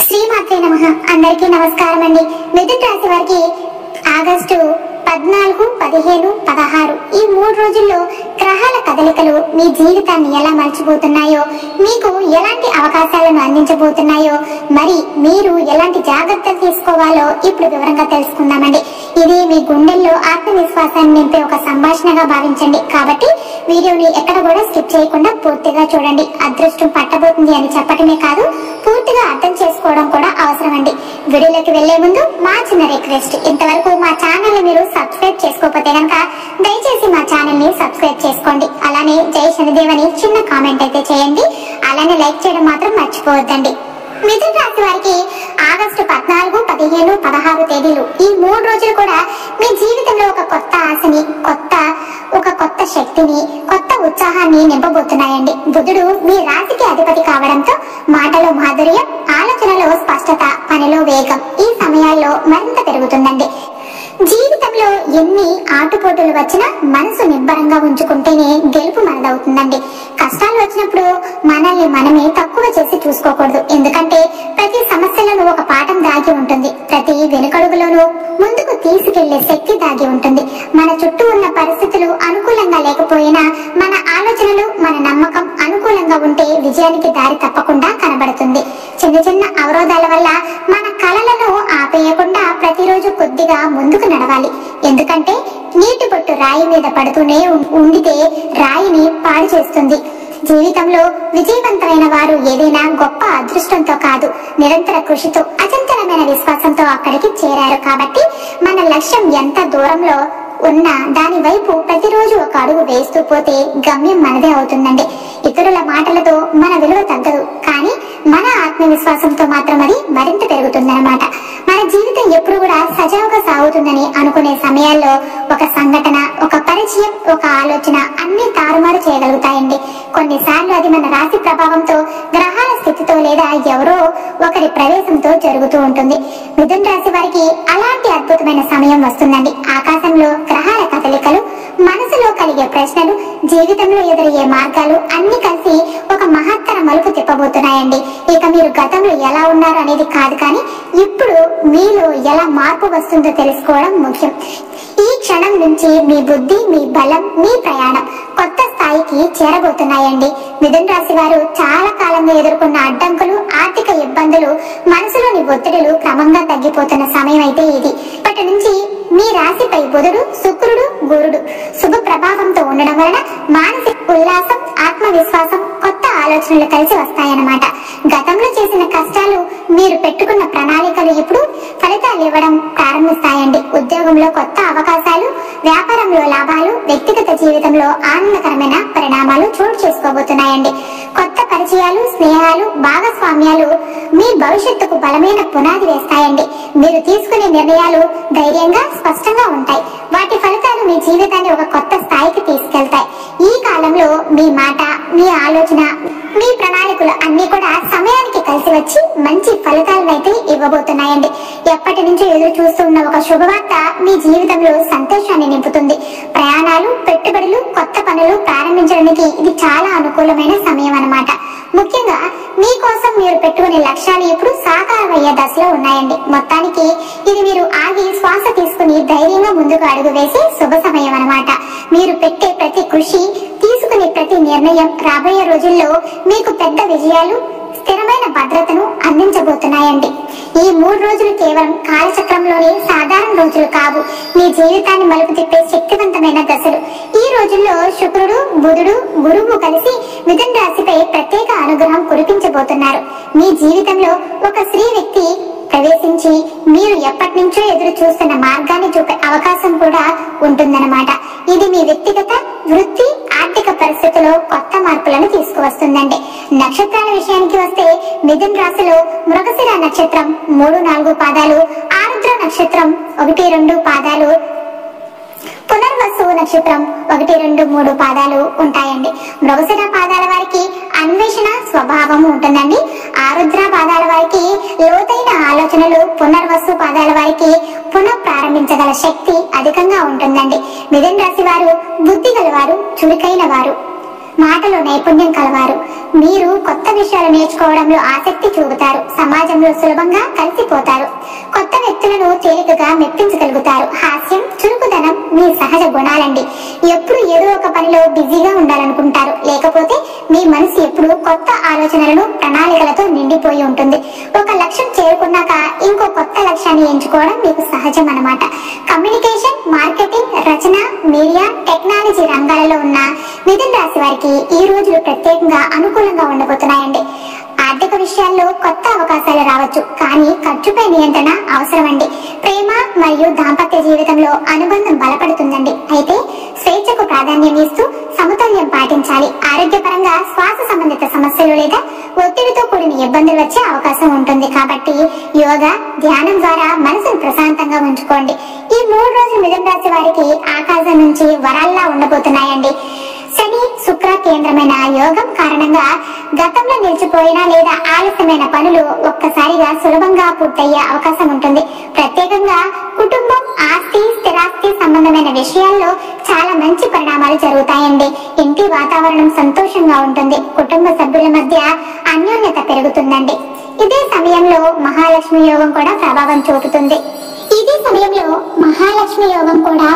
శ్రీమాత్రే నమః. అందరికీ నమస్కారం అండి. మిథున రాశి వారికి ఆగస్టు 14, 15, 16 ఈ 3 రోజుల్లో గ్రహాల కదలికలు మీ జీవితాన్ని ఎలా మర్చిపోతున్నాయో, మీకు ఎలాంటి అవకాశాలను అందించబోతున్నాయో, మరి మీరు ఎలాంటి జాగ్రత్తలు తీసుకోవాలో ఇప్పుడు వివరంగా తెలుసుకుందామండి. ఇది మీ గుండెల్లో ఆత్మవిశ్వాసాన్ని నింపే ఒక సంభాషణగా భావించండి. కాబట్టి వీడియోని ఎక్కడ కూడా స్కిప్ చేయకుండా పూర్తిగా చూడండి. అదృష్టం పట్టబోతుంది అని చెప్పటమే కాదు, పూర్తిగా అర్థం చేసుకోవడం కూడా అవసరం అండి. వీడియోలోకి వెళ్లే ముందు మా చిన్న రిక్వెస్ట్, ఇంతవరకు మా ఛానల్ ని మీరు సబ్స్క్రైబ్ చేసుకోకపోతే కనుక దయచేసి మా ఛానల్ ని సబ్స్క్రైబ్ చేసుకోండి. అలానే జై శనిదేవ్ అని చిన్న కామెంట్ అయితే చేయండి. అలానే లైక్ చేయడం మాత్రం మర్చిపోవద్దండి. మిథున రాశి వారికి ఆగస్టు 14, 15, 16 తేదీలు ఈ 3 రోజులు కూడా మీ జీవితంలో ఒక కొత్త ఆశని, కొత్త శక్తిని, కొత్త ఉత్సాహాన్ని నింపబోతున్నాయండి. బుధుడు మీ రాశికి అధిపతి కావడంతో మాటలో మాధుర్యం, ఆలోచనలో స్పష్టత, పనిలో వేగం ఈ సమయాల్లో మరింత పెరుగుతుందండి. జీవితంలో ఎన్ని ఆటుపోటులు వచ్చినా మనసు నిబ్బరంగా ఉంచుకుంటేనే గెలుపు మనదవుతుందండి. కష్టాలు వచ్చినప్పుడు మనల్ని మనమే తక్కువ చేసి చూసుకోకూడదు. ఎందుకంటే ప్రతి సమస్యలోనూ ఒక పాఠం దాగి ఉంటుంది. ప్రతి వెనుకడుగులోనూ ముందుకు తీసుకెళ్లే శక్తి దాగి ఉంటుంది. మన చుట్టూ ఉన్న పరిస్థితులు అనుకూలంగా లేకపోయినా మన ఆలోచనలు, మన నమ్మకం అనుకూలంగా ఉంటే విజయానికి దారి తప్పకుండా కనబడుతుంది. చిన్న చిన్న అవరోధాల వల్ల మన కలలను ఆపేయకుండా ప్రతిరోజు కొద్దిగా ముందుకు నడవాలి. ఎందుకంటే నీటి బొట్టు రాయి మీద పడుతూనే ఉండితే రాయిని పాడు చేస్తుంది. జీవితంలో విజయవంతమైన వారు ఏదైనా గొప్ప అదృష్టంతో కాదు, నిరంతర కృషితో, అచంచలమైన విశ్వాసంతో అక్కడికి చేరారు. కాబట్టి మన లక్ష్యం ఎంత దూరంలో ఉన్న దాని వైపు ప్రతిరోజు ఒక అడుగు వేస్తూ పోతే గమ్యం మనదే అవుతుందండి. ఇతరుల మాటలతో మన విలువ తగ్గదు, కానీ మన ఆత్మవిశ్వాసంతో మాత్రం అది మరింత పెరుగుతుందన్నమాట. మన జీవితం ఎప్పుడు కూడా సజావుగా సాగుతుందని అనుకునే సమయాల్లో ఒక సంఘటన, ఒక పరిచయం, ఒక ఆలోచన అన్ని తారుమారు చేయగలుగుతాయండి. కొన్నిసార్లు అది మన రాశి ప్రభావంతో, గ్రహాల స్థితితో లేదా ఎవరో ఒకరి ప్రవేశంతో జరుగుతూ ఉంటుంది. మిథున రాశి వారికి అలాంటి అద్భుతమైన సమయం వస్తుందండి. ఆకాశంలో గ్రహాల కదలికలు, మనసులో కలిగే ప్రశ్నలు, జీవితంలో ఎదురయ్యే మార్గాలు అన్ని కలిసి ఒక మహత్తర మలుపు తిప్పబోతున్నాయండి. ఇక మీరు గతంలో ఎలా ఉన్నారు అనేది కాదు, కానీ ఇప్పుడు మీలో ఎలా మార్పు వస్తుందో తెలుసుకోవడం ముఖ్యం. ఈ క్షణం నుంచి మీ బుద్ధి, మీ బలం, మీ ప్రయాణం కొత్త స్థాయికి చేరబోతున్నాయండి. మిథున రాశి వారు చాలా కాలంగా ఎదుర్కొన్న అడ్డంకులు, ఆర్థిక ఇబ్బందులు, మనసులోని ఒత్తిడులు క్రమంగా తగ్గిపోతున్న సమయం అయితే ఇది. ఇప్పటి నుంచి మీ రాశిపై బుధుడు, శుక్రుడు, గురుడు శుభ ప్రభావంతో ఉండడం వలన మానసిక ఉల్లాసం, ఆత్మవిశ్వాసం, కొత్త ఆలోచనలు కలిసి వస్తాయన్నమాట. గతంలో చేసిన కష్టాలు, మీరు పెట్టుకున్న ప్రణాళికలు ఇప్పుడు ఫలితాలు ఇవ్వడం ప్రారంభిస్తాయండి. ఉద్యోగంలో కొత్త అవకాశాలు, వ్యాపారంలో లాభాలు, వ్యక్తిగత జీవితంలో ఆనందకరమైన పరిణామాలు చోటు చేసుకోబోతున్నాయండి. కొత్త పరిచయాలు, స్నేహాలు, భాగస్వామ్యాలు మీ భవిష్యత్తుకు బలమైన పునాది వేస్తాయండి. మీరు తీసుకునే నిర్ణయాలు ధైర్యంగా, స్పష్టంగా ఉంటాయి. వాటి ఫలితాలు మీ జీవితాన్ని ఒక కొత్త స్థాయికి తీసుకెళ్తాయి. ఈ కాలంలో మీ మాట, మీ ఆలోచన, మీ ప్రణాళికలు అన్ని కూడా సమయానికి కలిసి వచ్చి మంచి ఫలితాలను అయితే ఇవ్వబోతున్నాయండి. ఎప్పటి నుంచో ఎదురు చూస్తున్న ఒక శుభవార్త మీ జీవితంలో సంతోషాన్ని నింపుతుంది. ప్రయాణాలు, పెట్టుబడులు, కొత్త పనులు ప్రారంభించడానికి ఇది చాలా అనుకూలమైన సమయం అన్నమాట. ముఖ్యంగా మీకోసం మీరు పెట్టుకునే లక్ష్యాలు ఇప్పుడు సాకారమయ్యే దశలో ఉన్నాయండి. మొత్తానికి ఇది మీరు ఆగి శ్వాస తీసుకుని ధైర్యంగా ముందుకు అడుగు వేసే శుభ సమయం అన్నమాట. మీరు పెట్టే ప్రతి కృషి, తీసుకునే ప్రతి నిర్ణయం రాబోయే రోజుల్లో మీకు పెద్ద విజయాలు, స్థిరమైన భద్రతను అందించబోతున్నాయండి. ఈ 3 రోజులు కేవలం కాలచక్రంలోని సాధారణ రోజులు కావు, మీ జీవితాన్ని మలుపు తిప్పే శక్తివంతమైన దశలు. ఈ రోజుల్లో శుక్రుడు, బుధుడు, గురువు కలిసి మిథున రాశిపై ప్రత్యేక అనుగ్రహం కురిపించబోతున్నారు. మీ జీవితంలో ఒక స్త్రీ వ్యక్తి ప్రవేశించి మీరు ఎప్పటి నుంచో ఎదురు చూస్తున్న మార్గాన్ని చూపే అవకాశం కూడా ఉంటుందన్నమాట. ఇది మీ వ్యక్తిగత, వృత్తి, ఆర్థిక పరిస్థితుల్లో కొత్త మార్పులను తీసుకువస్తుందండి. నక్షత్రాల విషయానికి వస్తే మిథున రాశిలో మృగశిర నక్షత్రం 3, 4 పాదాలు, ఆరుద్ర నక్షత్రం 1, 2 పాదాలు, పునర్వసు నక్షత్రం 1, 2, 3 పాదాలు ఉంటాయండి. మృగశిర పాదాల వారికి అన్వేషణ స్వభావం ఉంటుందండి. ఆరుద్ర పాదాల వారికి లోతైన ఆలోచనలు, పునర్వసు పాదాల వారికి పునః ప్రారంభించగల శక్తి అధికంగా ఉంటుందండి. మిథున రాశి వారు బుద్ధి గలవారు, చురుకైన వారు. మాటలో నైపుణ్యం కలవారు. మీరు కొత్త విషయాలు నేర్చుకోవడంలో ఆసక్తి చూపుతారు. సమాజంలో సులభంగా కలిసిపోతారు. కొత్త వ్యక్తులను తేలికగా మెప్పించగలుగుతారు. హాస్యం, చురుకుదనం మీ సహజ గుణాలండి. ఎప్పుడు ఏదో ఒక పనిలో బిజీగా ఉండాలనుకుంటారు. లేకపోతే మీ మనసు ఎప్పుడు కొత్త ఆలోచనలను, ప్రణాళికలతో నిండిపోయి ఉంటుంది. ఒక లక్ష్యం చేరుకున్నాక ఇంకో కొత్త లక్ష్యాన్ని ఎంచుకోవడం మీకు సహజం అన్నమాట. కమ్యూనికేషన్, మార్కెటింగ్, రచన, మీడియా, టెక్నాలజీ రంగాలలో ఉన్న మిథున రాశి వారికి ఈ రోజులు ప్రత్యేకంగా అనుకూలంగా ఉండబోతున్నాయండి. ఆర్థిక విషయాల్లో కొత్త అవకాశాలు రావచ్చు, కానీ ఖర్చుపై నియంత్రణ అవసరమండి. ప్రేమ మరియు దాంపత్య జీవితంలో అనుబంధం బలపడుతుందండి. అయితే స్వేచ్ఛకు ప్రాధాన్యం ఇస్తూ సమతుల్యం పాటించాలి. ఆరోగ్యపరంగా శ్వాస సంబంధిత సమస్యలు లేదా ఒత్తిడితో కూడిన ఇబ్బందులు వచ్చే అవకాశం ఉంటుంది. కాబట్టి యోగా, ధ్యానం ద్వారా మనసును ప్రశాంతంగా ఉంచుకోండి. ఈ 3 రోజులు మిథున రాశి వారికి ఆకాశం నుంచి వరాల్లా ఉండబోతున్నాయండి. శని, శుక్ర కేంద్రమైన యోగం కారణంగా గతంలో నిలిచిపోయిన లేదా ఆలస్యమైన పనులు ఒక్కసారిగా సులభంగా పూర్తయ్యే అవకాశం ఉంటుంది. ప్రత్యేకంగా కుటుంబం, ఆస్తి, స్థిరాస్తి సంబంధమైన విషయాల్లో చాలా మంచి పరిణామాలు జరుగుతాయండి. ఇంటి వాతావరణం సంతోషంగా ఉంటుంది. కుటుంబ సభ్యుల మధ్య అన్యోన్యత పెరుగుతుందండి. ఇదే సమయంలో మహాలక్ష్మి యోగం కూడా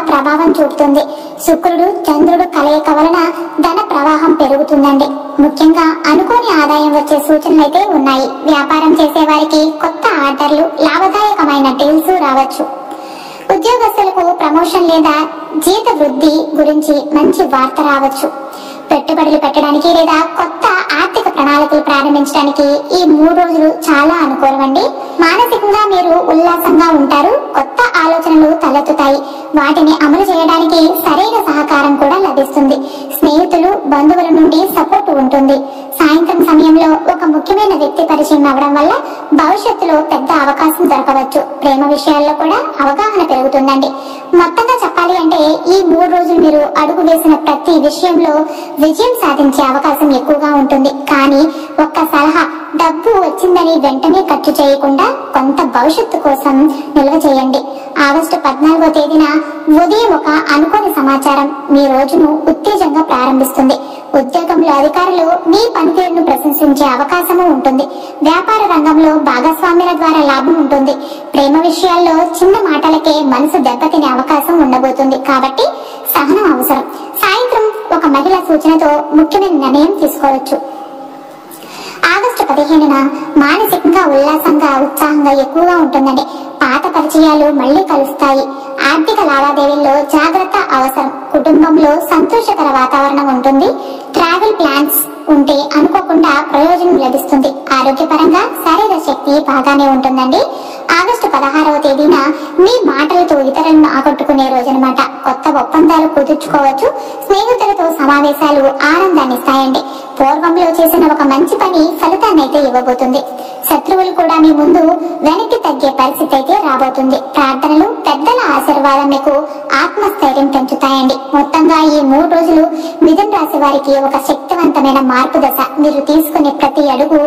ప్రభావం చూపుతుంది. శుక్రుడు, చంద్రుడు కలయిక వలన ధన ప్రవాహం పెరుగుతుందండి. ముఖ్యంగా అనుకోని ఆదాయం వచ్చే సూచనలు అయితే ఉన్నాయి. వ్యాపారం చేసే వారికి కొత్త ఆర్డర్లు, లాభదాయకమైన డీల్స్ రావచ్చు. ఉద్యోగస్తులకు ప్రమోషన్ లేదా జీత వృద్ధి గురించి మంచి వార్త రావచ్చు. పెట్టుబడులు పెట్టడానికి లేదా కొత్త ఆర్థిక ప్రణాళికలు ప్రారంభించడానికి ఈ 3 రోజులు చాలా అనుకూలమండి. మానసికంగా మీరు ఉల్లాసంగా ఉంటారు. కొత్త ఆలోచనలు తలెత్తుతాయి. వాటిని అమలు చేయడానికి సరైన సహకారం కూడా లభిస్తుంది. స్నేహితులు, బంధువుల నుండి సపోర్ట్ ఉంటుంది. సాయంత్రం సమయంలో ఒక ముఖ్యమైన వ్యక్తి పరిచయం అవ్వడం వల్ల భవిష్యత్తులో పెద్ద అవకాశం దొరకవచ్చు. ప్రేమ విషయాల్లో కూడా అవగాహన పెరుగుతుందండి. మొత్తంగా చెప్పాలి అంటే ఈ 3 రోజులు మీరు అడుగు వేసిన ప్రతి విషయంలో విజయం సాధించే అవకాశం ఎక్కువగా ఉంటుంది. కానీ ఒక్క సలహా, డబ్బు వచ్చిందని వెంటనే ఖర్చు చేయకుండా కొంత భవిష్యత్తు కోసం నిల్వ చేయండి. ఆగస్టు 14వ తేదీన ఉదయం ఒక అనుకోని సమాచారం మీ రోజును ఉత్తేజంగా ప్రారంభిస్తుంది. ఉద్యోగంలో అధికారులు మీ పనితీరును ప్రశంసించే అవకాశము ఉంటుంది. వ్యాపార రంగంలో భాగస్వామ్యుల ద్వారా లాభం ఉంటుంది. ప్రేమ విషయాల్లో చిన్న మాటలకే మనసు దెబ్బతినే అవకాశం ఉండబోతుంది. కాబట్టి సహనం అవసరం. సాయంత్రం ఒక మహిళ సూచనతో ముఖ్యమైన నిర్ణయం తీసుకోవచ్చు. ఆగస్టు 15న మానసికంగా ఉల్లాసంగా, ఉత్సాహంగా ఎక్కువగా ఉంటుందండి. పాత పరిచయాలు మళ్లీ కలుస్తాయి. ఆర్థిక లావాదేవీల్లో జాగ్రత్త అవసరం. కుటుంబంలో సంతోషకర వాతావరణం ఉంటుంది. ట్రావెల్ ప్లాన్స్ ఉంటే అనుకోకుండా ప్రయోజనం లభిస్తుంది. ఆరోగ్యపరంగా శరీర శక్తి బాగానే ఉంటుందండి. ఆగస్టు 16వ తేదీన మీ మాటలతో ఇతరులను ఆకట్టుకునే రోజనమాట. కొత్త ఒప్పందాలు కుదుర్చుకోవచ్చు. స్నేహితులతో సమావేశాలు ఆనందాన్ని ఇస్తాయండి. పూర్వంలో చేసిన ఒక మంచి పని ఫలితాన్ని అయితే ఇవ్వబోతుంది. శత్రువులు కూడా మీ ముందు వెనక్కి తగ్గే పరిస్థితి అయితే రాబోతుంది. ప్రార్థనలు, పెద్దల ఆశీర్వాదం మీకు ఆత్మస్థైర్యం పెంచుతాయండి. మొత్తంగా ఈ 3 రోజులు మిథున రాశి వారికి ఒక శక్తివంతమైన మార్పు దశ. మీరు తీసుకునే ప్రతి అడుగు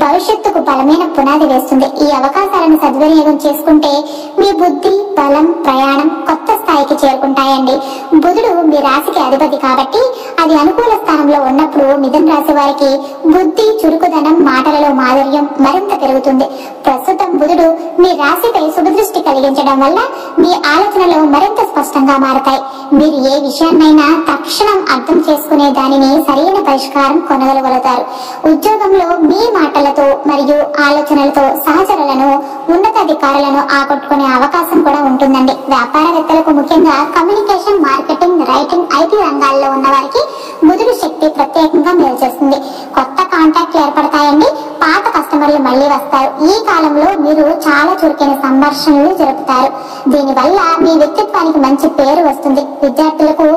భవిష్యత్తుకు బలమైన పునాది వేస్తుంది. ఈ అవకాశాలను సద్వినియోగం చేసుకుంటే మీ బుద్ధి, బలం, ప్రయాణం కొత్త స్థాయికి చేరుకుంటాయండి. బుధుడు మీ రాశికి అధిపతి కాబట్టి అది అనుకూల స్థానంలో ఉన్నప్పుడు మిథున రాశి వారికి బుద్ధి, చురుకుదనం, మాటలలో మాధుర్యం మరింత పెరుగుతుంది. ప్రస్తుతం బుధుడు మీ రాశిపై శుభదృష్టి కలిగించడం వల్ల మీ ఆలోచనలు మరింత స్పష్టంగా మారతాయి. మీరు ఏ విషయాన్నైనా తక్షణం అర్థం చేసుకునే దానిని సరైన పరిష్కారం కొనగలుగుతారు. ఉద్యోగంలో మీ మాటలతో మరియు ఆలోచనలతో సహచరులను, ఉన్నతాధికారులను ఆకట్టుకునే అవకాశం కూడా ఉంటుందండి. వ్యాపారవేత్తలకు ముఖ్యంగా కమ్యూనికేషన్, మార్కెటింగ్, రైటింగ్, ఐటీ రంగాల్లో ఉన్న వారికి బుధుడు శక్తి ప్రత్యేకంగా మేలు చేస్తుంది. కొత్త కాంటాక్ట్లు ఏర్పడతాయండి. పాత కస్టమర్లు మళ్లీ వస్తారు. ఈ కాలంలో మీరు చాలా చురుకైన సంభాషణలు జరుపుతారు. దీనివల్ల మీ వ్యక్తిత్వానికి మంచి పేరు వస్తుంది. విద్యార్థులకు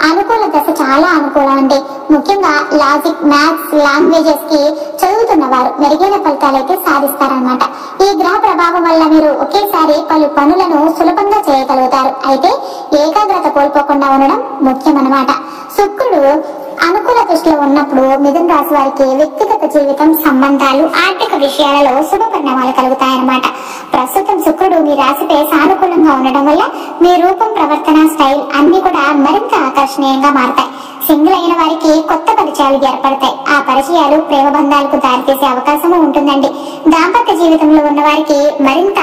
అనుకూల దశ చాలా అనుకూలం అండి. ముఖ్యంగా లాజిక్, మ్యాథ్స్, లాంగ్వేజెస్ కి చదువుతున్న వారు మెరుగైన ఫలితాలు అయితే సాధిస్తారన్నమాట. ఈ గ్రహ ప్రభావం వల్ల మీరు ఒకేసారి పలు పనులను సులభంగా చేయగలుగుతారు. అయితే ఏకాగ్రత కోల్పోకుండా ఉండడం ముఖ్యమన్నమాట. శుక్రుడు అనుకూల దృష్టిలో ఉన్నప్పుడు మిథున రాశి వారికి వ్యక్తిగత జీవితం, సంబంధాలు, ఆర్థిక విషయాలలో శుభ పరిణామాలు కలుగుతాయన్నమాట. ప్రస్తుతం శుక్రుడు మీ రాశిపై సానుకూలంగా ఉండడం వల్ల మీ రూపం, ప్రవర్తన, స్టైల్ అన్ని కూడా మరింత ఆకర్షణీయంగా మారతాయి. సింగిల్ అయిన వారికి కొత్త పరిచయాలు ఏర్పడతాయి. ఆ పరిచయాలు ప్రేమ బంధాలకు దారితీసే అవకాశము ఉంటుందండి. దాంపత్య జీవితంలో ఉన్న వారికి మరింత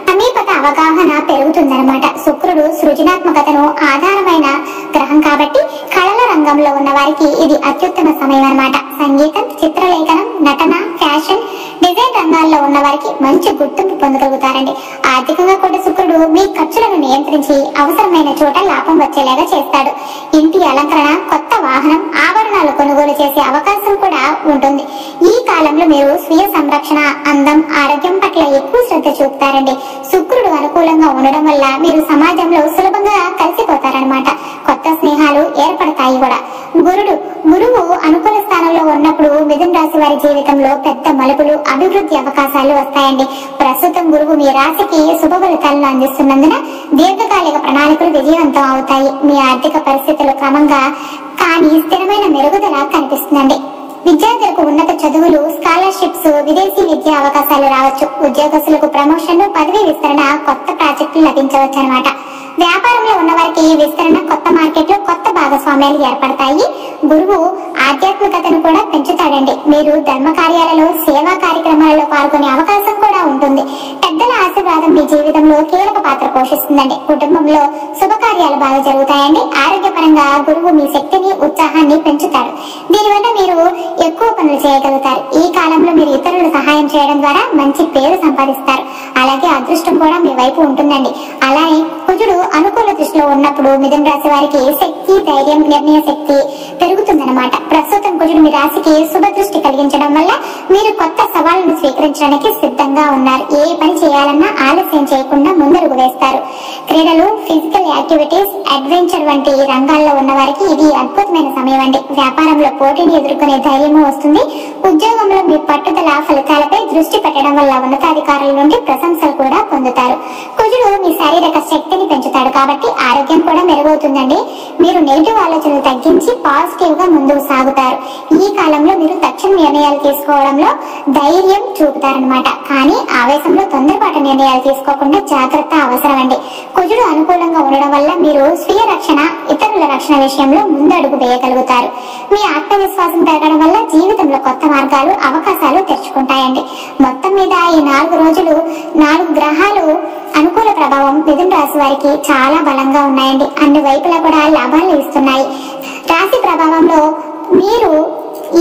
సమీపత అవగాహన పెరుగుతుందన్నమాట. శుక్రుడు సృజనాత్మకతను ఆధారమైన గ్రహం కాబట్టి కళల రంగంలో ఉన్న వారికి ఇది అత్యుత్తమ సమయం అన్నమాట. సంగీతం, చిత్రలేఖనం, నటన, ఫ్యాషన్, డిజైన్ రంగాల్లో ఉన్న వారికి మంచి గుర్తింపు పొందగలుగుతారండి. ఆర్థికంగా కూడా శుక్రుడు మీ ఖర్చులను నియంత్రించి అవసరమైన చోట లాభం వచ్చేలాగా చేస్తాడు. ఇంటి అలంకరణ, కొత్త వాహనం, ఆభరణాలు కొనుగోలు చేసే అవకాశం కూడా ఉంటుంది. ఈ కాలంలో మీరు స్వీయ సంరక్షణ, అందం, ఆరోగ్యం పట్ల ఎక్కువ శ్రద్ధ చూపుతారండి. శుక్రుడు అనుకూలంగా ఉండడం వల్ల మీరు సమాజంలో సులభంగా కలిసిపోతారనమాట. కొత్త స్నేహాలు ఏర్పడతాయి కూడా. గురువు అనుకూల స్థానంలో ఉన్నప్పుడు మిథున రాశి వారి జీవితంలో పెద్ద మలుపులు, అభివృద్ధి అవకాశాలు వస్తాయండి. ప్రస్తుతం గురువు మీ రాశికి శుభ ఫలితాలను అందిస్తున్నందున దీర్ఘకాలిక ప్రణాళికలు విజయవంతం అవుతాయి. మీ ఆర్థిక పరిస్థితులు క్రమంగా కానీ స్థిరమైన మెరుగుదల కనిపిస్తుందండి. విద్యార్థులకు ఉన్నత చదువులు, స్కాలర్షిప్స్, విదేశీ విద్యా అవకాశాలు రావచ్చు. ఉద్యోగస్తులకు ప్రమోషన్లు, పదవి విస్తరణ, కొత్త ప్రాజెక్టులు లభించవచ్చు అన్నమాట. వ్యాపారంలో ఉన్న వారికి విస్తరణ, కొత్త మార్కెట్లు, కొత్త భాగస్వామ్యాలు ఏర్పడతాయి. గురువు ఆధ్యాత్మికతను కూడా పెంచుతాడండి. మీరు ధర్మ కార్యాలలో, సేవా కార్యక్రమాలలో పాల్గొనే అవకాశం కూడా ఉంటుంది. పెద్దల ఆశీర్వాదం మీ జీవితంలో కీలక పాత్ర పోషిస్తుందండి. కుటుంబంలో శుభకార్యాలు బాగా జరుగుతాయండి. ఆరోగ్యపరంగా గురువు మీ శక్తిని, ఉత్సాహాన్ని పెంచుతాడు. దీనివల్ల మీరు ఎక్కువ పనులు చేయగలుగుతారు. ఈ కాలంలో మీరు ఇతరులు సహాయం చేయడం ద్వారా మంచి పేరు సంపాదిస్తారు. అలాగే అదృష్టం కూడా మీ వైపు ఉంటుందండి. అలానే కుజుడు అనుకూల దృష్టిలో ఉన్నప్పుడు మిథున రాశి వారికి శక్తి, ధైర్యం, నిర్ణయ శక్తి పెరుగుతుందన్నమాట. ప్రస్తుతం కుజుడు మీ రాశికి శుభ దృష్టి కలిగించడం వల్ల మీరు కొత్త సవాళ్లను స్వీకరించడానికి సిద్ధంగా ఉన్నారు. ఏ పని చేయాలన్నా ఆలస్యం చేయకుండా ముందడుగు వేస్తారు. క్రీడలు, ఫిజికల్ యాక్టివిటీస్, అడ్వెంచర్ వంటి రంగాల్లో ఉన్న వారికి ఇది అద్భుతమైన సమయం అండి. వ్యాపారంలో పోటీని ఎదుర్కొనే ధైర్యము వస్తుంది. ఉద్యోగంలో మీ పట్టుదల ఫలితాలపై దృష్టి పెట్టడం వల్ల ఉన్నతాధికారుల నుండి ప్రశంసలు కూడా పొందుతారు. కుజుడు మీ శారీరక శక్తిని పెంచుతాడు కాబట్టి ఆరోగ్యం కూడా మెరుగవుతుందండి. మీరు నెగిటివ్ ఆలోచనలు తగ్గించి పాజిటివ్ గా ముందుకు సాగుతారు. ఈ కాలంలో మీరు తక్షణ నిర్ణయాలు తీసుకోవడంలో ధైర్యం చూపుతారనమాట. కానీ ఆవేశంలో తొందరపాటు నిర్ణయాలు తీసుకోకుండా జాగ్రత్త అవసరం అండి. కుజుడు అనుకూలంగా ఉండడం వల్ల మీరు స్వీయ రక్షణ, ఇతరుల రక్షణ విషయంలో ముందడుగు వేయగలుగుతారు. మీ ఆత్మవిశ్వాసం పెరగడం వల్ల జీవితంలో కొత్త మార్గాలు, అవకాశాలు తెరుచుకుంటాయండి. మొత్తం మీద ఈ 4 రోజులు 4 గ్రహాలు అనుకూల ప్రభావం మిథున రాశి వారికి చాలా బలంగా ఉన్నాయండి. అన్ని వైపులా కూడా లాభాలు ఇస్తున్నాయి. రాశి ప్రభావంలో మీరు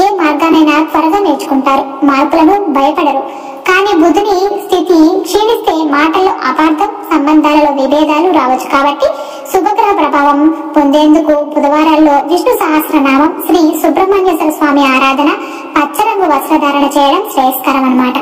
ఏ మార్గానైనా త్వరగా నేర్చుకుంటారు. మార్పులను భయపడరు. కానీ బుధుని స్థితి క్షీణిస్తే మాటల్లో అపార్థం, సంబంధాలలో విభేదాలు రావచ్చు. కాబట్టి శుభగ్రహ ప్రభావం పొందేందుకు బుధవారాల్లో విష్ణు సహస్రనామం, శ్రీ సుబ్రహ్మణ్యేశ్వర స్వామి ఆరాధన, పచ్చరంగు వస్త్రధారణ చేయడం శ్రేయస్కరం అన్నమాట.